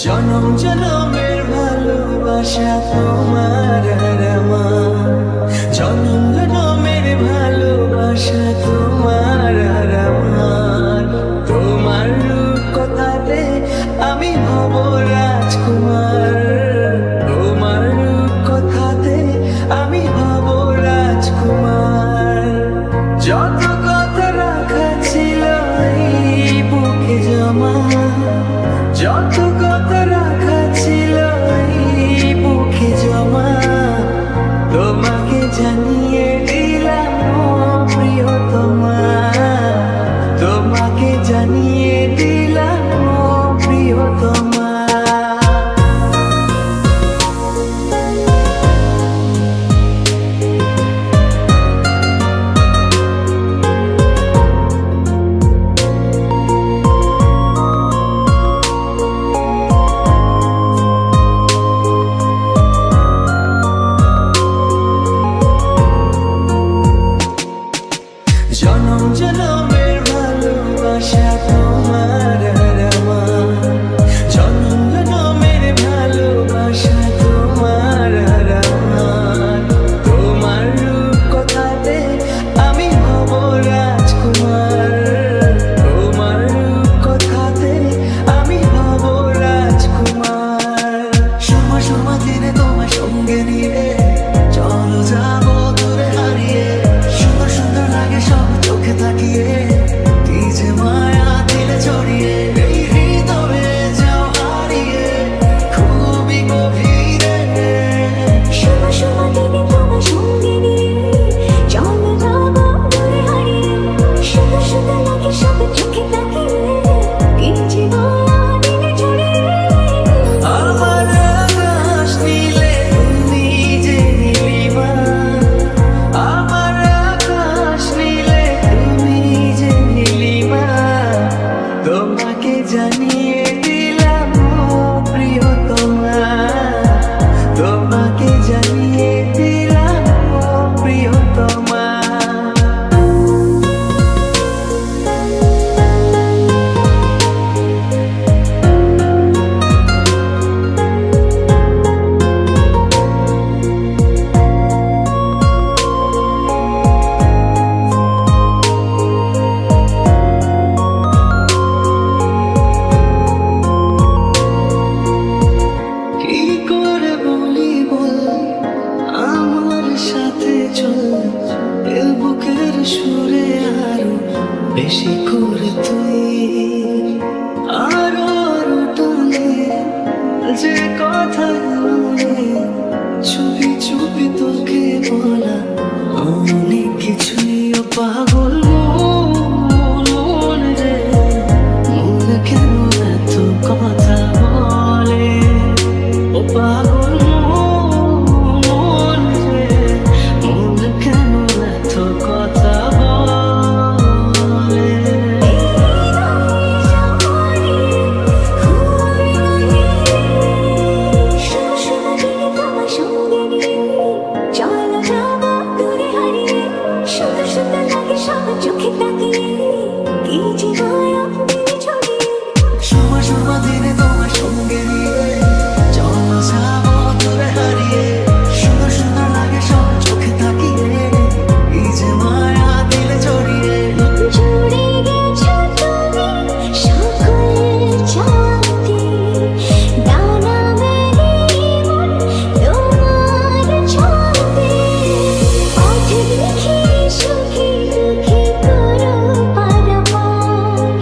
জনম জনমের ভালোবাসা তোমার আর আমার, জনম জনমের ভালোবাসা তোমার আর আমার। তোমার রূপ কথাতে আমি হব রাজকুমার, তোমার রূপ কথাতে আমি হব রাজকুমার। যত কথা রাখা ছিল এই বুকে জমা, যত কথা রাখা ছিল এই বুকে জমা, তোমাকে জানিয়ে দিলাম ও প্রিয়তমা, তোমাকে জানিয়ে দিলাম ও প্রিয়তমা। জনম জনমের ভালোবাসা তোমার আর আমার, জনম জনমের ভালোবাসা তোমার আর আমার। তোমার রূপ কথাতে আমি হব রাজকুমার, তোমার রূপ কথাতে আমি হব রাজকুমার। সময় সময় দিনে তোমার সঙ্গে নিয়ে চলো যাবো দূরে হারিয়ে, সুন্দর সুন্দর লাগে সব চোখে তাকিয়ে, কি যে মায়া দিলে ছড়িয়ে, এই হৃদয়ে যাও হারিয়ে খুবই গভীরে। সময় সময় দিনে তোমার সঙ্গে নিয়ে চলো যাবো দূরে হারিয়ে, সুন্দর সুন্দর লাগে সব চোখে তাকিয়ে, কি যে মায়া দিলে ছড়িয়ে। আমার আকাশ নীলে তুমি যে নীলিমা, আমার আকাশ নীলে তুমি যে নীলিমা, তোমাকে জানিয়ে দিলাম ও প্রিয়তমা, তোমাকে জানিয়ে দিলাম ও প্রিয়তমা। কি করে বলি বল, আমার সাথে চল, এ বুকের সুরে আরো বেশি করে তুই, আরো আরো টানে যে কথা মনে, চুপি চুপি তোকে বলা অনেক কিছুই। ও পাগল মন রে, মন কেন এত কথা বলে, ও পাগল মন রে, মন কেন এত কথা বলে। চোখে তাকিয়ে, কি যে মায়া দিলে ছড়িয়ে। সময় সময় দিনে তোমার সঙ্গে নিয়ে চলো যাবো দূরে হারিয়ে, সুন্দর সুন্দর লাগে সব চোখে তাকিয়ে, কি যে মায়া দিলে ছড়িয়ে। জুড়ে গেছো তুমি সকল চাঁদে, ডানা মেলে মন তোমার ছন্দে। পথ দেখি সুখী দুঃখী করো পারাপার,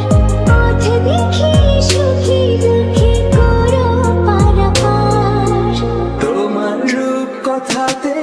পথ দেখি সুখী দুঃখী করো পারাপার। তোমার রূপ কথাতে